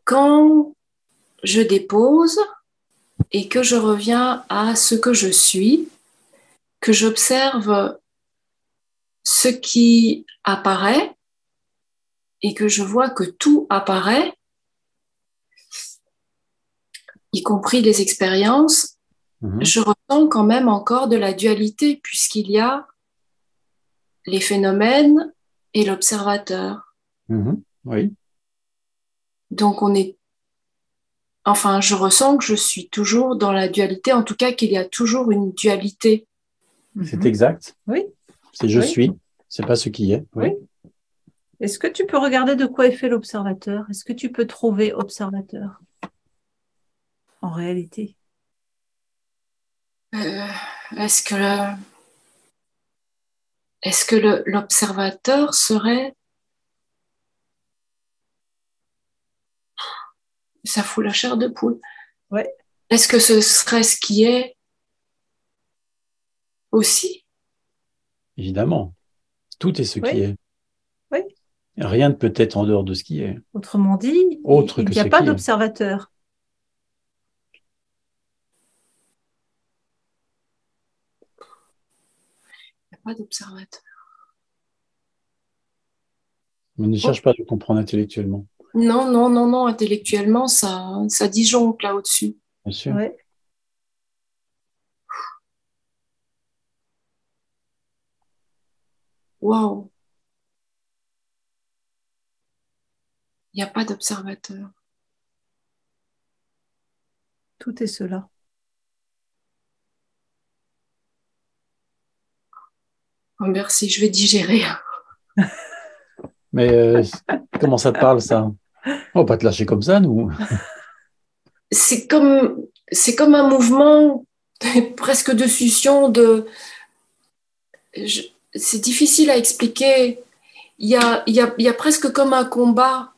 quand je dépose et que je reviens à ce que je suis, que j'observe ce qui apparaît et que je vois que tout apparaît, y compris les expériences, je ressens quand même encore de la dualité puisqu'il y a les phénomènes et l'observateur. Oui. Donc je ressens que je suis toujours dans la dualité, en tout cas qu'il y a toujours une dualité. C'est exact. Oui. C'est je Oui. suis, c'est pas ce qui est. Oui. Oui. Est-ce que tu peux regarder de quoi est fait l'observateur? Est-ce que tu peux trouver observateur en réalité? Euh, est-ce que l'observateur serait... Ça fout la chair de poule. Ouais. Est-ce que ce serait ce qui est aussi? Évidemment. Tout est ce qui Oui. est. Oui. Rien ne peut être en dehors de ce qui est. Autrement dit, Autre il que n'y a ce pas qui est. d'observateur. Il n'y a pas d'observateur. Mais ne cherche pas à le comprendre intellectuellement. Non, non, non, non. Intellectuellement, ça disjoncle là au-dessus. Bien sûr. Ouais. Waouh. Il n'y a pas d'observateur. Tout est cela. Oh, merci, je vais digérer. Mais comment ça te parle, ça? On va pas te lâcher comme ça, nous. C'est comme un mouvement presque de succion c'est difficile à expliquer. Il y a presque comme un combat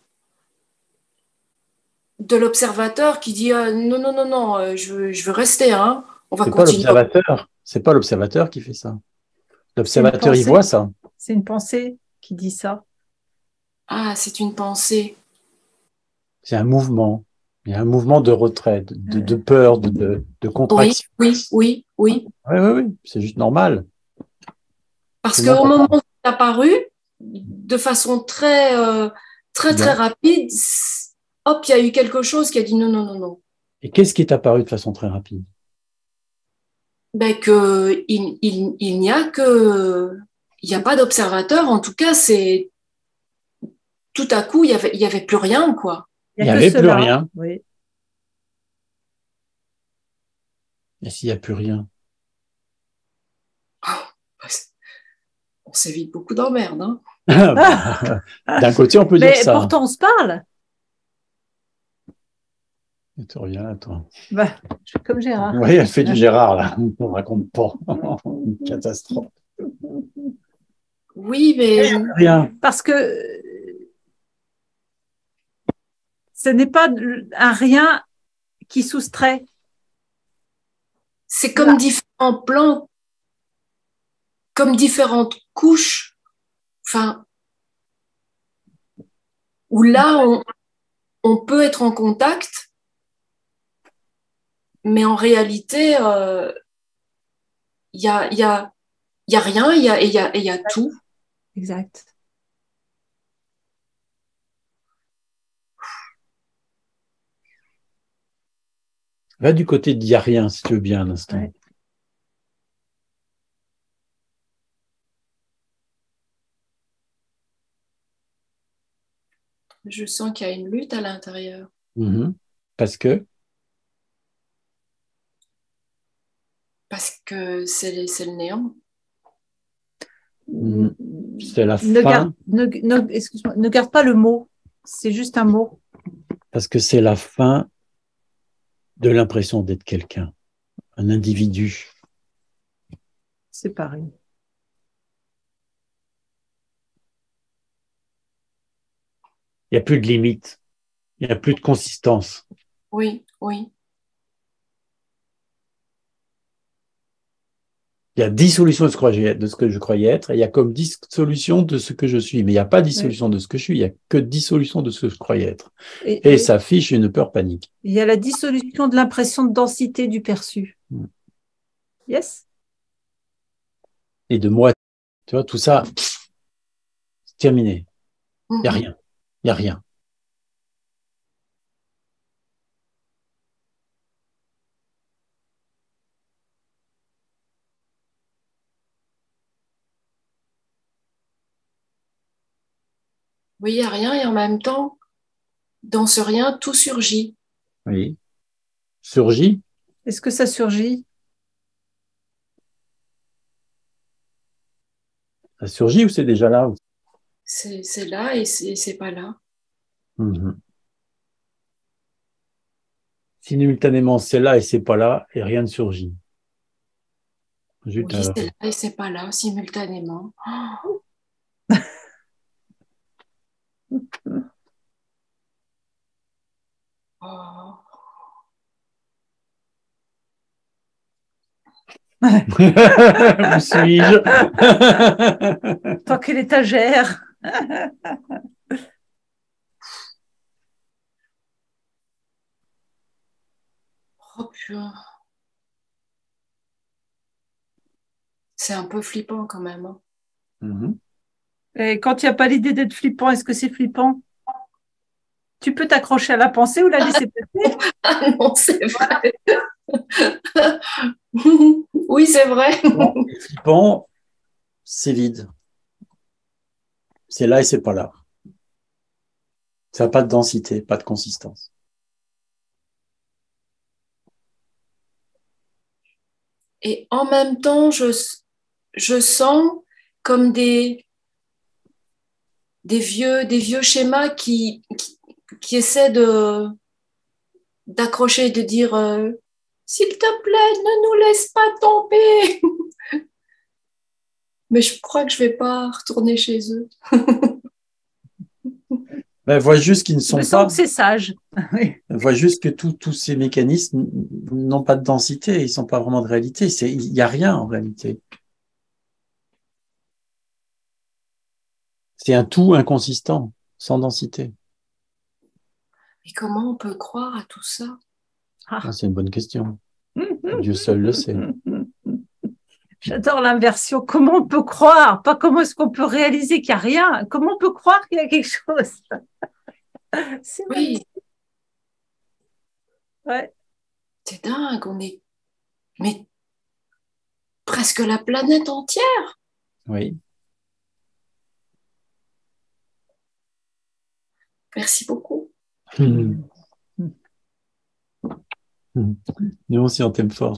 de l'observateur qui dit non, non, non, non, je veux rester, hein. On va C'est pas continuer. l'observateur. C'est pas l'observateur qui fait ça. C'est une L'observateur, il pensée. voit ça. C'est une pensée qui dit ça. Ah, c'est une pensée. C'est un mouvement. Il y a un mouvement de retrait, de peur, de Oui, contraction. oui, oui, oui. Oui, oui, oui. C'est juste normal. Parce Tout le monde qu'au a moment ça. où c'est apparu, de façon très, très Bien. rapide, hop, il y a eu quelque chose qui a dit non, non, non, non. Et qu'est-ce qui est apparu de façon très rapide? Ben que il n'y a que, il n'y a pas d'observateur. En tout cas, c'est tout à coup, il y avait plus rien, quoi. Il Il n'y n'y a que avait plus cela. rien. Oui. Et s'il n'y a plus rien? On s'évite beaucoup d'emmerdes, hein. Bah, d'un côté, on peut dire Mais ça. pourtant, on se parle. Tu reviens là, toi. Bah, je suis comme Gérard. Oui, elle fait du Gérard, là. On ne raconte pas. Une catastrophe. Oui, mais Rien. Parce que ce n'est pas un rien qui soustrait. c'est comme Là, différents plans, comme différentes couches, enfin, où là, on peut être en contact, mais en réalité, il y a rien, il y a tout. exact. Va du côté d'il n'y a rien, si tu veux bien, un instant. Ouais. Je sens qu'il y a une lutte à l'intérieur. Mhm. Parce que Parce que c'est le néant. mhm, c'est la Ne garde, fin, excuse-moi, ne garde pas le mot. C'est juste un mot. parce que c'est la fin de l'impression d'être quelqu'un, un individu. C'est pareil. Il n'y a plus de limite, il n'y a plus de consistance. Oui, oui. Il y a 10 solutions de ce que je croyais être, et il y a comme 10 solutions de ce que je suis. Mais il n'y a pas 10 solutions de ce que je suis, il n'y a que 10 solutions de ce que je croyais être. Et ça fiche une peur panique. Il y a la dissolution de l'impression de densité du perçu. Yes? Et de moi, tu vois, tout ça, c'est terminé. Il n'y a rien. Il n'y a rien. Oui, il n'y a rien et en même temps, dans ce rien, tout surgit. Oui. Surgit. Est-ce que ça surgit? Ça surgit ou c'est déjà là? C'est là et c'est pas là. Simultanément, c'est là et c'est pas là, et rien ne surgit. Oui, c'est là et c'est pas là, simultanément. Oh. Où suis-je? Tant que l'étagère. Oh putain. C'est un peu flippant quand même. Hein. Et quand il n'y a pas l'idée d'être flippant, est-ce que c'est flippant? Tu peux t'accrocher à la pensée ou la laisser passer? Ah non, c'est vrai. Oui, c'est vrai. Flippant, c'est vide. C'est là et c'est pas là. Ça n'a pas de densité, pas de consistance. Et en même temps, je sens comme des vieux schémas qui essaient d'accrocher et de dire s'il te plaît, ne nous laisse pas tomber. Mais je crois que je vais pas retourner chez eux. Ben, voit juste qu'ils ne sont Je sens pas. que c'est sage. Voit juste que tous ces mécanismes n'ont pas de densité, ils ne sont pas vraiment de réalité. Il n'y a rien en réalité. C'est un tout inconsistant, sans densité. Et comment on peut croire à tout ça? C'est une bonne question. Dieu seul le sait. J'adore l'inversion. Comment on peut croire? Pas comment est-ce qu'on peut réaliser qu'il n'y a rien? Comment on peut croire qu'il y a quelque chose? C'est Oui, ouais. c'est dingue. On est mais presque la planète entière. Oui. Merci beaucoup. Nous aussi, on t'aime fort.